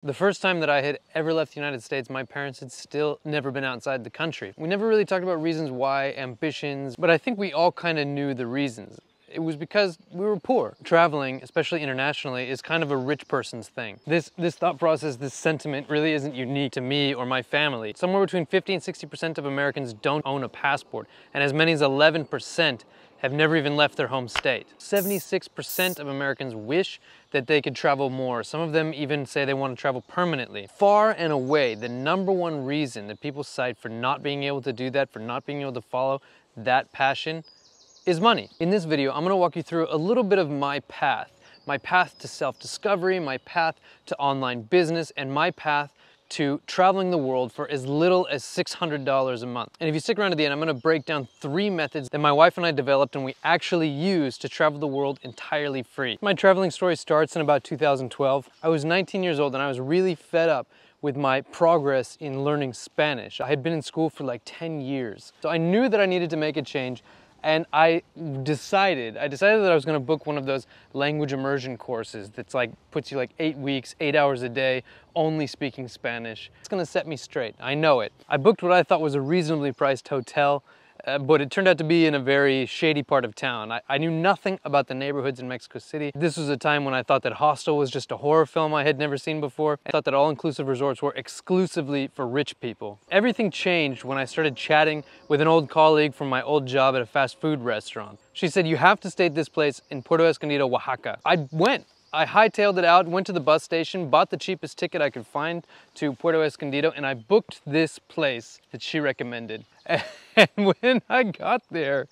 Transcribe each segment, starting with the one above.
The first time that I had ever left the United States, my parents had still never been outside the country. We never really talked about reasons why, ambitions, but I think we all kind of knew the reasons. It was because we were poor. Traveling, especially internationally, is kind of a rich person's thing. This thought process, this sentiment really isn't unique to me or my family. Somewhere between 50 and 60% of Americans don't own a passport, and as many as 11% have never even left their home state. 76% of Americans wish that they could travel more. Some of them even say they want to travel permanently. Far and away, the #1 reason that people cite for not being able to do that, for not being able to follow that passion, is money. In this video, I'm gonna walk you through a little bit of my path to self-discovery, my path to online business, and my path to traveling the world for as little as $600 a month. And if you stick around to the end, I'm gonna break down 3 methods that my wife and I developed and we actually use to travel the world entirely free. My traveling story starts in about 2012. I was 19 years old and I was really fed up with my progress in learning Spanish. I had been in school for like 10 years. So I knew that I needed to make a change, and I decided that I was gonna book one of those language immersion courses that's like, puts you like 8 weeks, 8 hours a day, only speaking Spanish. It's gonna set me straight, I know it. I booked what I thought was a reasonably priced hotel, but it turned out to be in a very shady part of town. I knew nothing about the neighborhoods in Mexico City. This was a time when I thought that Hostel was just a horror film I had never seen before. I thought that all-inclusive resorts were exclusively for rich people. Everything changed when I started chatting with an old colleague from my old job at a fast food restaurant. She said, "You have to stay at this place in Puerto Escondido, Oaxaca." I went. I hightailed it out, went to the bus station, bought the cheapest ticket I could find to Puerto Escondido, and I booked this place that she recommended. And when I got there,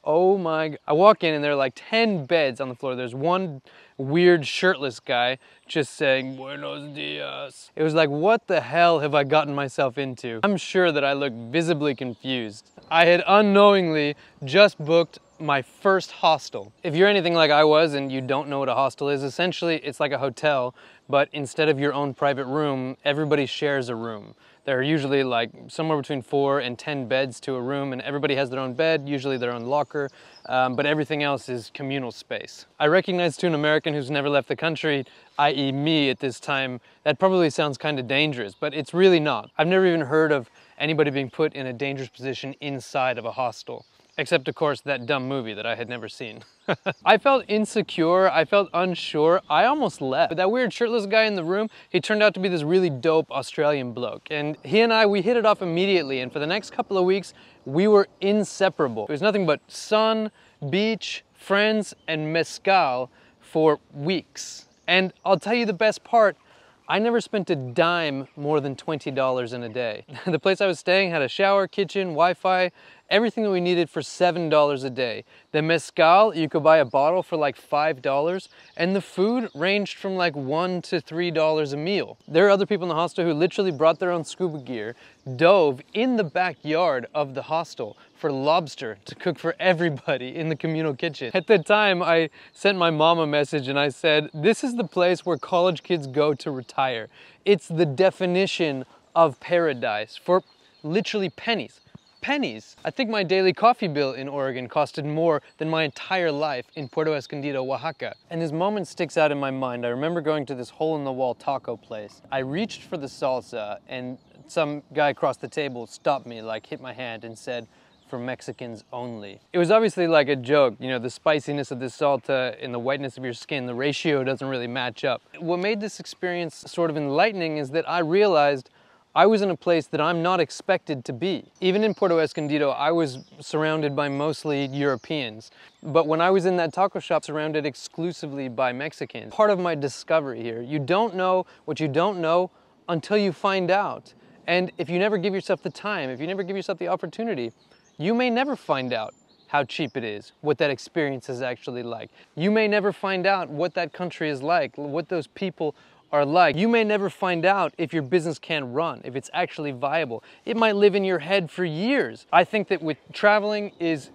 oh my, I walk in and there are like 10 beds on the floor. There's one weird shirtless guy just saying, "Buenos dias." It was like, what the hell have I gotten myself into? I'm sure that I looked visibly confused. I had unknowingly just booked my first hostel. If you're anything like I was and you don't know what a hostel is, essentially it's like a hotel, but instead of your own private room, everybody shares a room. There are usually like somewhere between 4 and 10 beds to a room, and everybody has their own bed, usually their own locker, but everything else is communal space. I recognize to an American who's never left the country, i.e. me at this time, that probably sounds kind of dangerous, but it's really not. I've never even heard of anybody being put in a dangerous position inside of a hostel. Except, of course, that dumb movie that I had never seen. I felt insecure, I felt unsure, I almost left. But that weird shirtless guy in the room, he turned out to be this really dope Australian bloke. And he and I, we hit it off immediately, and for the next couple of weeks, we were inseparable. It was nothing but sun, beach, friends, and mezcal for weeks. And I'll tell you the best part, I never spent a dime more than $20 in a day. The place I was staying had a shower, kitchen, Wi-Fi, everything that we needed for $7 a day. The mezcal, you could buy a bottle for like $5, and the food ranged from like $1 to $3 a meal. There are other people in the hostel who literally brought their own scuba gear, dove in the backyard of the hostel for lobster to cook for everybody in the communal kitchen. At the time, I sent my mom a message and I said, "This is the place where college kids go to retire. It's the definition of paradise for literally pennies." Pennies. I think my daily coffee bill in Oregon costed more than my entire life in Puerto Escondido, Oaxaca. And this moment sticks out in my mind. I remember going to this hole-in-the-wall taco place. I reached for the salsa and some guy across the table stopped me, like hit my hand and said, "For Mexicans only." It was obviously like a joke, you know, the spiciness of the salsa and the whiteness of your skin, the ratio doesn't really match up. What made this experience sort of enlightening is that I realized I was in a place that I'm not expected to be. Even in Puerto Escondido, I was surrounded by mostly Europeans. But when I was in that taco shop, surrounded exclusively by Mexicans. Part of my discovery here, you don't know what you don't know until you find out. And if you never give yourself the time, if you never give yourself the opportunity, you may never find out how cheap it is, what that experience is actually like. You may never find out what that country is like, what those people are like. You may never find out if your business can run, if it's actually viable. It might live in your head for years. I think that with traveling is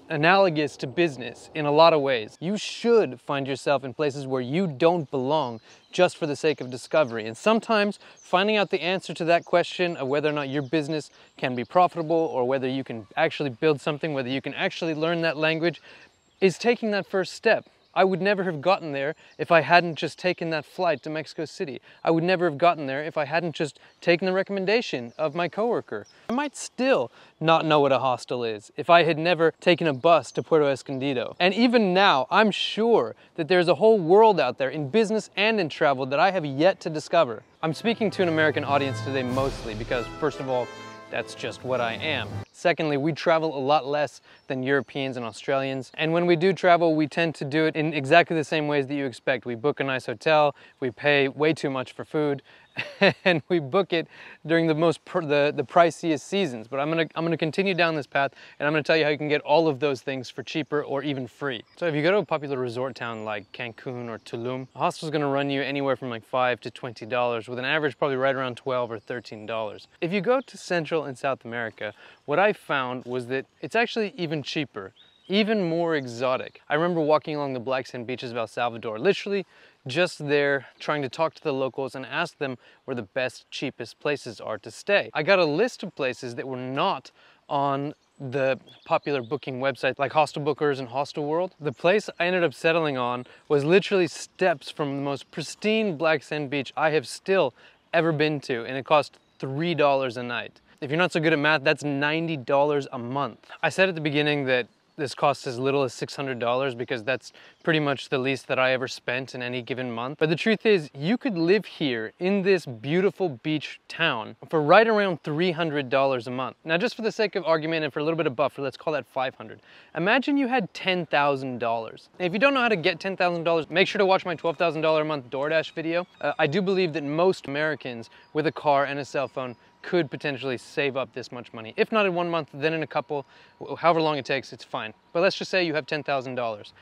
analogous to business in a lot of ways. You should find yourself in places where you don't belong just for the sake of discovery. And sometimes finding out the answer to that question of whether or not your business can be profitable or whether you can actually build something, whether you can actually learn that language, is taking that first step. I would never have gotten there if I hadn't just taken that flight to Mexico City. I would never have gotten there if I hadn't just taken the recommendation of my coworker. I might still not know what a hostel is if I had never taken a bus to Puerto Escondido. And even now, I'm sure that there's a whole world out there in business and in travel that I have yet to discover. I'm speaking to an American audience today mostly because, first of all, that's just what I am. Secondly, we travel a lot less than Europeans and Australians. And when we do travel, we tend to do it in exactly the same ways that you expect. We book a nice hotel, we pay way too much for food, and we book it during the priciest seasons. But I'm gonna continue down this path, and I'm gonna tell you how you can get all of those things for cheaper or even free. So if you go to a popular resort town like Cancun or Tulum, a hostel's gonna run you anywhere from like $5 to $20, with an average probably right around $12 or $13. If you go to Central and South America, what I found was that it's actually even cheaper, even more exotic. I remember walking along the black sand beaches of El Salvador, literally just there trying to talk to the locals and ask them where the best, cheapest places are to stay. I got a list of places that were not on the popular booking websites like Hostel Bookers and Hostel World. The place I ended up settling on was literally steps from the most pristine black sand beach I have still ever been to, and it cost $3 a night. If you're not so good at math, that's $90 a month. I said at the beginning that this costs as little as $600 because that's pretty much the least that I ever spent in any given month. But the truth is, you could live here in this beautiful beach town for right around $300 a month. Now, just for the sake of argument and for a little bit of buffer, let's call that $500. Imagine you had $10,000. If you don't know how to get $10,000, make sure to watch my $12,000 a month DoorDash video. I do believe that most Americans with a car and a cell phone could potentially save up this much money. If not in 1 month, then in a couple, however long it takes, it's fine. But let's just say you have $10,000.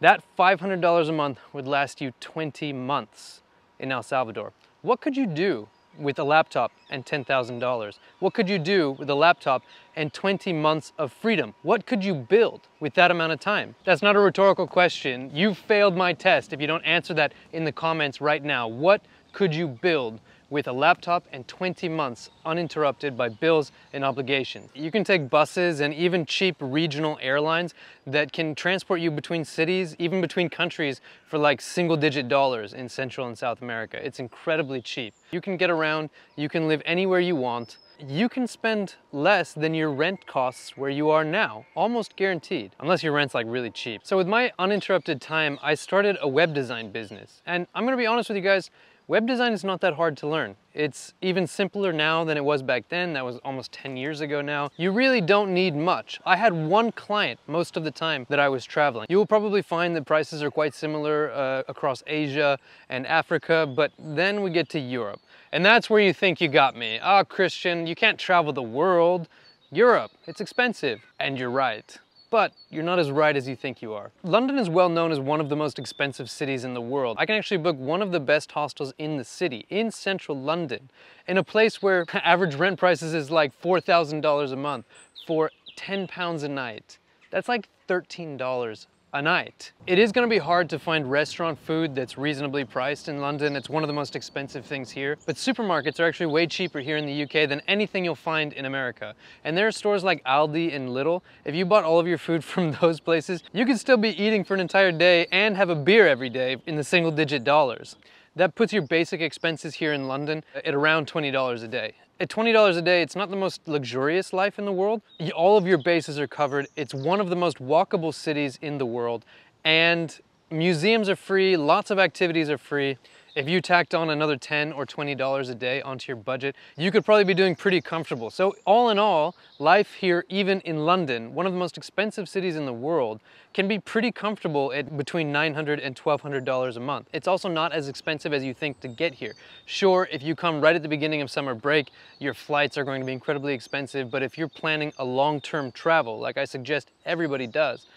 That $500 a month would last you 20 months in El Salvador. What could you do with a laptop and $10,000? What could you do with a laptop and 20 months of freedom? What could you build with that amount of time? That's not a rhetorical question. You failed my test if you don't answer that in the comments right now. What could you build with a laptop and 20 months uninterrupted by bills and obligations? You can take buses and even cheap regional airlines that can transport you between cities, even between countries, for like single-digit dollars in Central and South America. It's incredibly cheap. You can get around, you can live anywhere you want, you can spend less than your rent costs where you are now, almost guaranteed, unless your rent's like really cheap. So with my uninterrupted time, I started a web design business. And I'm gonna be honest with you guys, web design is not that hard to learn. It's even simpler now than it was back then. That was almost 10 years ago now. You really don't need much. I had one client most of the time that I was traveling. You will probably find that prices are quite similar across Asia and Africa, but then we get to Europe. And that's where you think you got me. Ah, Christian, you can't travel the world. Europe, it's expensive. And you're right. But you're not as right as you think you are. London is well known as one of the most expensive cities in the world. I can actually book one of the best hostels in the city, in central London, in a place where average rent prices is like $4,000 a month for £10 a night. That's like $13 a night. It is gonna be hard to find restaurant food that's reasonably priced in London. It's one of the most expensive things here. But supermarkets are actually way cheaper here in the UK than anything you'll find in America. And there are stores like Aldi and Lidl. If you bought all of your food from those places, you could still be eating for an entire day and have a beer every day in the single-digit dollars. That puts your basic expenses here in London at around $20 a day. At $20 a day, it's not the most luxurious life in the world. All of your bases are covered. It's one of the most walkable cities in the world, and museums are free, lots of activities are free. If you tacked on another $10 or $20 a day onto your budget, you could probably be doing pretty comfortable. So all in all, life here, even in London, one of the most expensive cities in the world, can be pretty comfortable at between $900 and $1,200 a month. It's also not as expensive as you think to get here. Sure, if you come right at the beginning of summer break, your flights are going to be incredibly expensive, but if you're planning a long-term travel, like I suggest everybody does,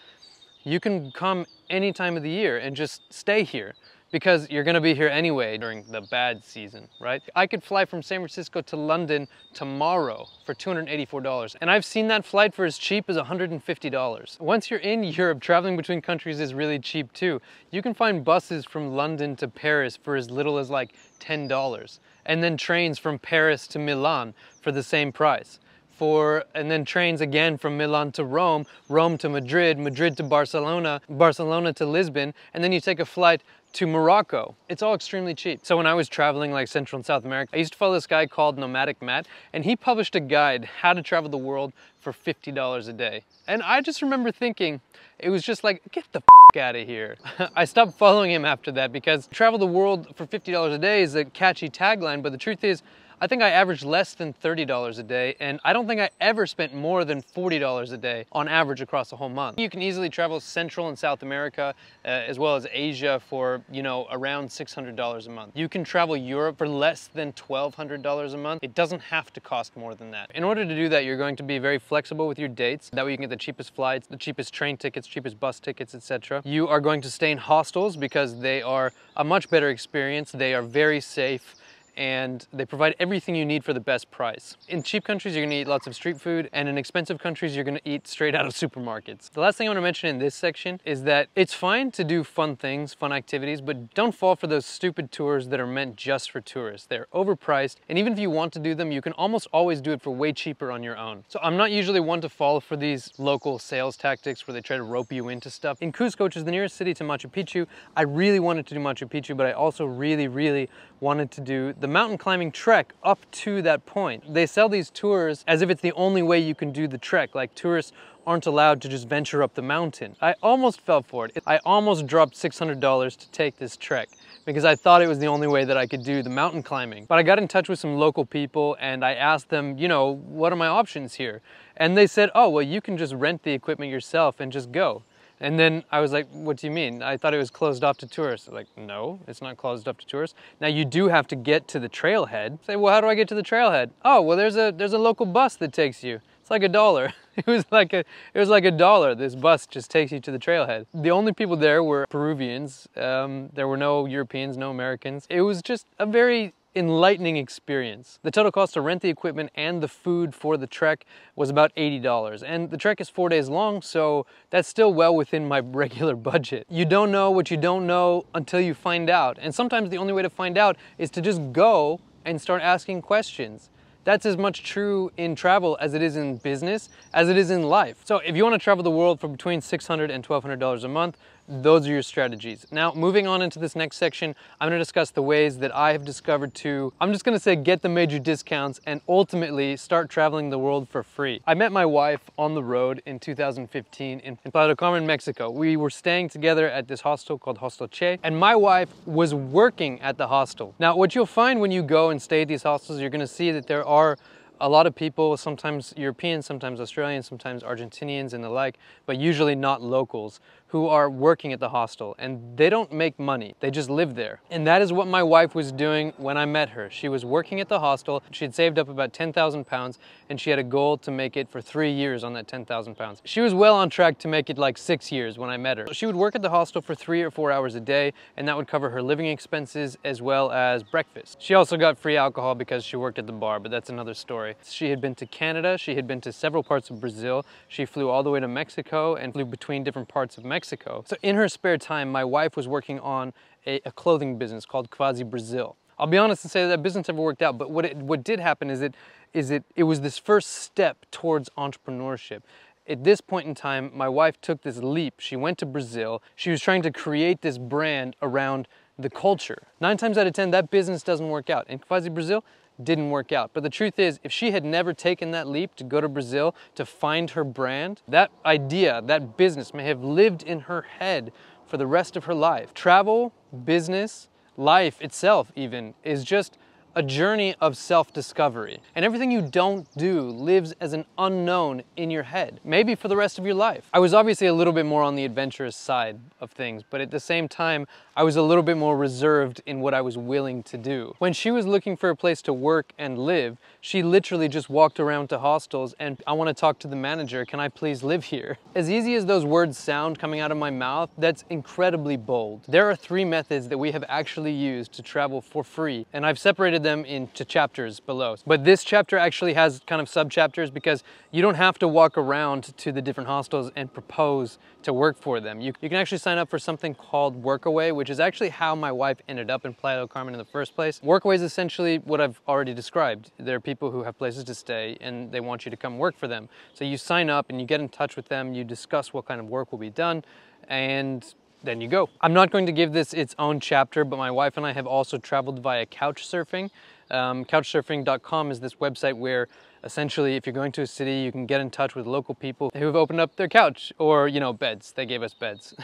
you can come any time of the year and just stay here, because you're gonna be here anyway during the bad season, right? I could fly from San Francisco to London tomorrow for $284, and I've seen that flight for as cheap as $150. Once you're in Europe, traveling between countries is really cheap too. You can find buses from London to Paris for as little as like $10, and then trains from Paris to Milan for the same price. and then trains again from Milan to Rome, Rome to Madrid, Madrid to Barcelona, Barcelona to Lisbon, and then you take a flight to Morocco. It's all extremely cheap. So when I was traveling like Central and South America, I used to follow this guy called Nomadic Matt, and he published a guide how to travel the world for $50 a day. And I just remember thinking, it was just like, get the f out of here. I stopped following him after that because travel the world for $50 a day is a catchy tagline, but the truth is, I think I averaged less than $30 a day, and I don't think I ever spent more than $40 a day on average across a whole month. You can easily travel Central and South America, as well as Asia for, you know, around $600 a month. You can travel Europe for less than $1,200 a month. It doesn't have to cost more than that. In order to do that, you're going to be very flexible with your dates. That way you can get the cheapest flights, the cheapest train tickets, cheapest bus tickets, etc. You are going to stay in hostels because they are a much better experience. They are very safe, and they provide everything you need for the best price. In cheap countries, you're gonna eat lots of street food, and in expensive countries, you're gonna eat straight out of supermarkets. The last thing I wanna mention in this section is that it's fine to do fun things, fun activities, but don't fall for those stupid tours that are meant just for tourists. They're overpriced, and even if you want to do them, you can almost always do it for way cheaper on your own. So I'm not usually one to fall for these local sales tactics where they try to rope you into stuff. In Cusco, which is the nearest city to Machu Picchu, I really wanted to do Machu Picchu, but I also really wanted to do the mountain climbing trek up to that point. They sell these tours as if it's the only way you can do the trek, like tourists aren't allowed to just venture up the mountain. I almost fell for it. I almost dropped $600 to take this trek because I thought it was the only way that I could do the mountain climbing. But I got in touch with some local people and I asked them, you know, what are my options here? And they said, oh, well, you can just rent the equipment yourself and just go. And then I was like, what do you mean? I thought it was closed off to tourists. Like, no, it's not closed off to tourists. Now you do have to get to the trailhead. Say, well, how do I get to the trailhead? Oh, well, there's a local bus that takes you. It's like $1. It was like $1. This bus just takes you to the trailhead. The only people there were Peruvians. There were no Europeans, no Americans. It was just a very enlightening experience. The total cost to rent the equipment and the food for the trek was about $80. And the trek is 4 days long, so that's still well within my regular budget. You don't know what you don't know until you find out. And sometimes the only way to find out is to just go and start asking questions. That's as much true in travel as it is in business, as it is in life. So if you want to travel the world for between $600 and $1,200 a month, those are your strategies. Now, moving on into this next section, I'm going to discuss the ways that I have discovered to, I'm just going to say, get the major discounts and ultimately start traveling the world for free. I met my wife on the road in 2015 in Playa del Carmen, Mexico. We were staying together at this hostel called Hostel Che, and my wife was working at the hostel. Now, what you'll find when you go and stay at these hostels, you're going to see that there are a lot of people, sometimes Europeans, sometimes Australians, sometimes Argentinians and the like, but usually not locals, who are working at the hostel, and they don't make money, they just live there. And that is what my wife was doing when I met her. She was working at the hostel, she had saved up about 10,000 pounds, and she had a goal to make it for 3 years on that 10,000 pounds. She was well on track to make it like 6 years when I met her. She would work at the hostel for 3 or 4 hours a day, and that would cover her living expenses as well as breakfast. She also got free alcohol because she worked at the bar, but that's another story. She had been to Canada, she had been to several parts of Brazil, she flew all the way to Mexico and flew between different parts of Mexico. So in her spare time, my wife was working on a clothing business called Quasi Brazil. I'll be honest and say that business never worked out, but what did happen is it was this first step towards entrepreneurship. At this point in time, my wife took this leap. She went to Brazil. She was trying to create this brand around the culture. 9 times out of 10, that business doesn't work out. And Quasi Brazil didn't work out. But the truth is, if she had never taken that leap to go to Brazil to find her brand, that idea, that business may have lived in her head for the rest of her life. Travel, business, life itself even, is just a journey of self-discovery. And everything you don't do lives as an unknown in your head, maybe for the rest of your life. I was obviously a little bit more on the adventurous side of things, but at the same time, I was a little bit more reserved in what I was willing to do. When she was looking for a place to work and live, she literally just walked around to hostels and, I want to talk to the manager, can I please live here? As easy as those words sound coming out of my mouth, that's incredibly bold. There are 3 methods that we have actually used to travel for free, and I've separated them into chapters below. But this chapter actually has kind of sub-chapters because you don't have to walk around to the different hostels and propose to work for them. You can actually sign up for something called Workaway, which is actually how my wife ended up in Playa del Carmen in the first place. Workaway is essentially what I've already described. There are people who have places to stay and they want you to come work for them. So you sign up and you get in touch with them, you discuss what kind of work will be done, and then you go. I'm not going to give this its own chapter, but my wife and I have also traveled via Couchsurfing. Couchsurfing.com is this website where essentially if you're going to a city, you can get in touch with local people who have opened up their couch or, you know, beds. They gave us beds.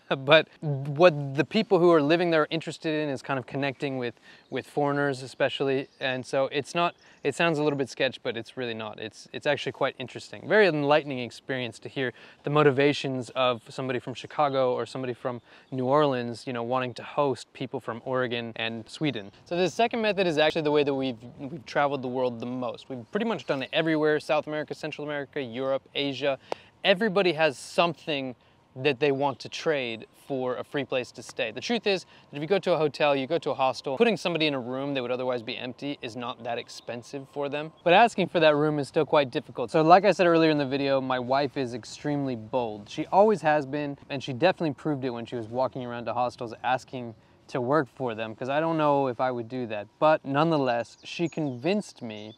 But what the people who are living there are interested in is kind of connecting with foreigners especially. And so it sounds a little bit sketch, but it's really not. It's actually quite interesting. Very enlightening experience to hear the motivations of somebody from Chicago or somebody from New Orleans, you know, wanting to host people from Oregon and Sweden. So the second method is actually the way that we've traveled the world the most. We've pretty much done it everywhere: South America, Central America, Europe, Asia. Everybody has something that they want to trade for a free place to stay. The truth is that if you go to a hotel, you go to a hostel, putting somebody in a room that would otherwise be empty is not that expensive for them. But asking for that room is still quite difficult. So like I said earlier in the video, my wife is extremely bold. She always has been, and she definitely proved it when she was walking around to hostels asking to work for them, because I don't know if I would do that. But nonetheless, she convinced me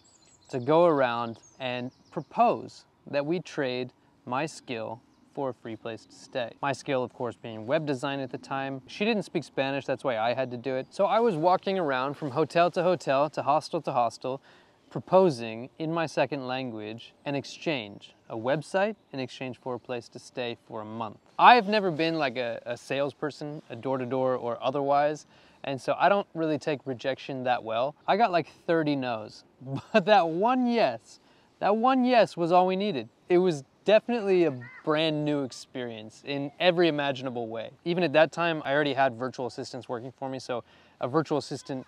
to go around and propose that we trade my skill for a free place to stay. My skill, of course, being web design at the time. She didn't speak Spanish, that's why I had to do it. So I was walking around from hotel to hostel, proposing in my second language an exchange, a website in exchange for a place to stay for a month. I've never been like a salesperson, a door-to-door or otherwise, and so I don't really take rejection that well. I got like 30 no's, but that one yes was all we needed. It was definitely a brand new experience in every imaginable way. Even at that time, I already had virtual assistants working for me, so a virtual assistant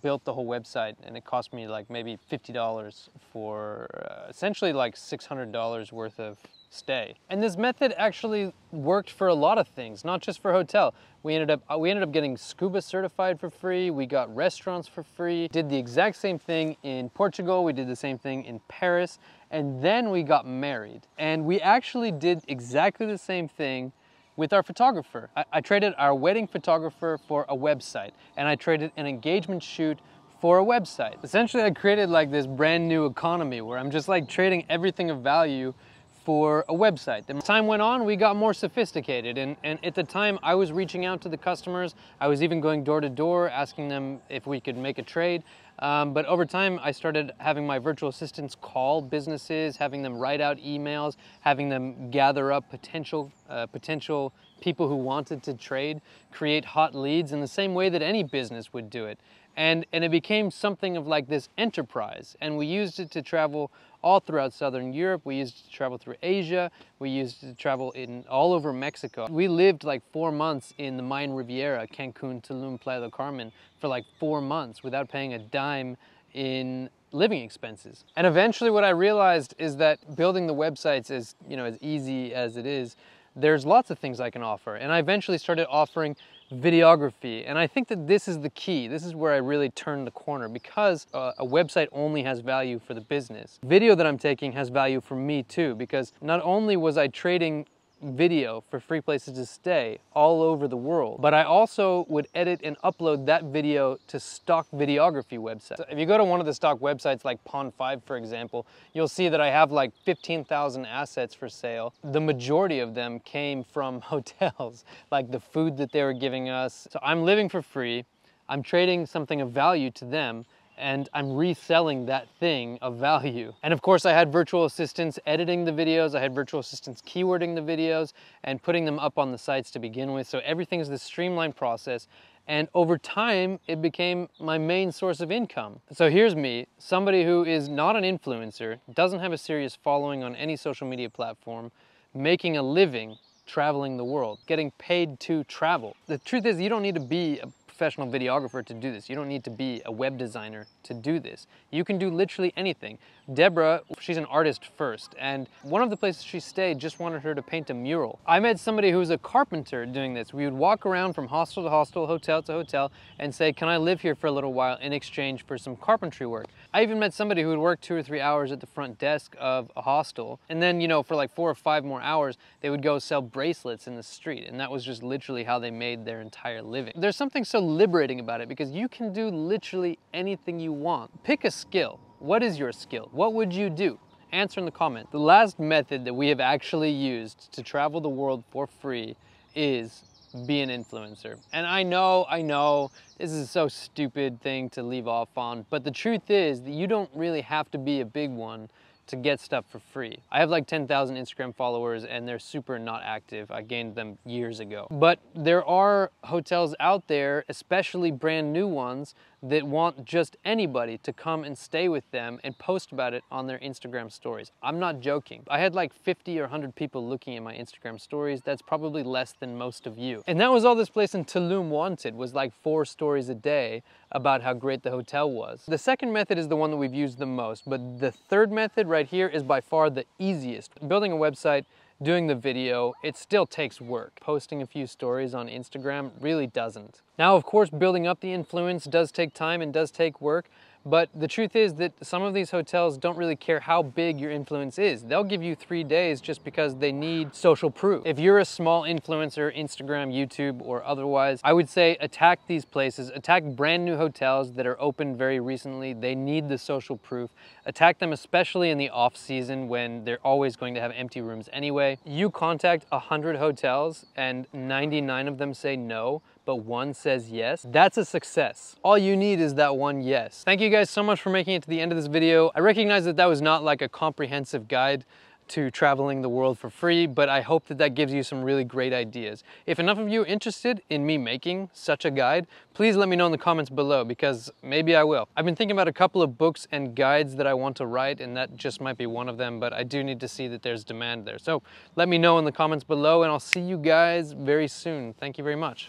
built the whole website, and it cost me like maybe $50 for essentially like $600 worth of stay. And this method actually worked for a lot of things, not just for hotel. We ended up getting scuba certified for free. We got restaurants for free. Did the exact same thing in Portugal. We did the same thing in Paris. And then we got married. And we actually did exactly the same thing with our photographer. I traded our wedding photographer for a website, and I traded an engagement shoot for a website. Essentially, I created like this brand new economy where I'm just like trading everything of value for a website. As time went on, we got more sophisticated, and at the time I was reaching out to the customers. I was even going door to door asking them if we could make a trade. But over time I started having my virtual assistants call businesses, having them write out emails, having them gather up potential people who wanted to trade, create hot leads in the same way that any business would do it. And it became something of like this enterprise, and we used it to travel all throughout Southern Europe. We used it to travel through Asia. We used it to travel all over Mexico. We lived like 4 months in the Mayan Riviera, Cancun, Tulum, Playa del Carmen, for like 4 months without paying a dime in living expenses. And eventually what I realized is that building the websites is, you know, as easy as it is, there's lots of things I can offer. And I eventually started offering videography, and I think that this is the key. This is where I really turned the corner, because a website only has value for the business. Video that I'm taking has value for me too, because not only was I trading video for free places to stay all over the world, but I also would edit and upload that video to stock videography websites. So if you go to one of the stock websites like Pond5, for example, you'll see that I have like 15,000 assets for sale. The majority of them came from hotels, like the food that they were giving us. So I'm living for free, I'm trading something of value to them, and I'm reselling that thing of value. And of course I had virtual assistants editing the videos, I had virtual assistants keywording the videos and putting them up on the sites to begin with. So everything's this streamlined process, and over time it became my main source of income. So here's me, somebody who is not an influencer, doesn't have a serious following on any social media platform, making a living traveling the world, getting paid to travel. The truth is, you don't need to be a professional videographer to do this. You don't need to be a web designer to do this. You can do literally anything. Deborah, she's an artist first, and one of the places she stayed just wanted her to paint a mural. I met somebody who was a carpenter doing this. We would walk around from hostel to hostel, hotel to hotel, and say, can I live here for a little while in exchange for some carpentry work? I even met somebody who would work 2 or 3 hours at the front desk of a hostel, and then, you know, for like 4 or 5 more hours, they would go sell bracelets in the street, and that was just literally how they made their entire living. There's something so liberating about it because you can do literally anything you want. Pick a skill. What is your skill? What would you do? Answer in the comment. The last method that we have actually used to travel the world for free is be an influencer. And I know, this is a so stupid thing to leave off on, but the truth is that you don't really have to be a big one to get stuff for free. I have like 10,000 Instagram followers and they're super not active. I gained them years ago. But there are hotels out there, especially brand new ones, that want just anybody to come and stay with them and post about it on their Instagram stories. I'm not joking. I had like 50 or 100 people looking at my Instagram stories. That's probably less than most of you. And that was all this place in Tulum wanted, was like 4 stories a day about how great the hotel was. The second method is the one that we've used the most, but the third method right here is by far the easiest. Building a website, doing the video, it still takes work. Posting a few stories on Instagram really doesn't. Now, of course, building up the influence does take time and does take work, but the truth is that some of these hotels don't really care how big your influence is. They'll give you 3 days just because they need social proof. If you're a small influencer, Instagram, YouTube, or otherwise, I would say attack these places, attack brand new hotels that are opened very recently. They need the social proof. Attack them especially in the off season when they're always going to have empty rooms anyway. You contact 100 hotels and 99 of them say no, but 1 says yes, that's a success. All you need is that 1 yes. Thank you guys so much for making it to the end of this video. I recognize that that was not like a comprehensive guide to traveling the world for free, but I hope that that gives you some really great ideas. If enough of you are interested in me making such a guide, please let me know in the comments below, because maybe I will. I've been thinking about a couple of books and guides that I want to write, and that just might be one of them, but I do need to see that there's demand there. So let me know in the comments below, and I'll see you guys very soon. Thank you very much.